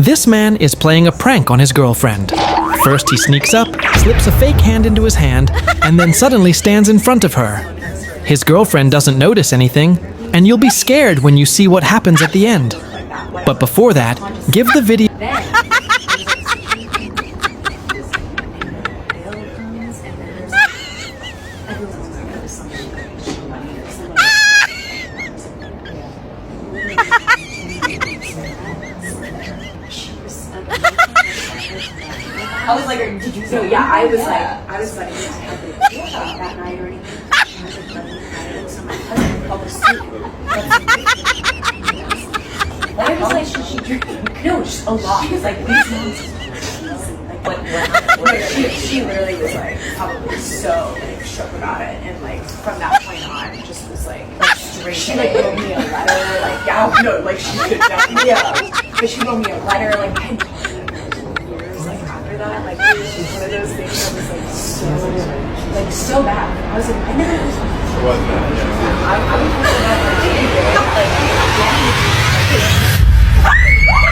This man is playing a prank on his girlfriend. First he sneaks up, slips a fake hand into his hand, and then suddenly stands in front of her. His girlfriend doesn't notice anything, and you'll be scared when you see what happens at the end. But before that, give the video I was like, did you? So yeah, I was like, that night or anything. So my cousin called the soup. I was like, should she drink? No, just a lot. She was like, these moms. Like, she literally was like, probably so like shook about it, and like from that point on, just was like straight. She like wrote me a letter, like yeah, no, like she did that, yeah. But she wrote me a letter, like I hadn't talked to her for years, like after that, like it was just one of those things that was like so bad. I was like, I never was. I would feel that like,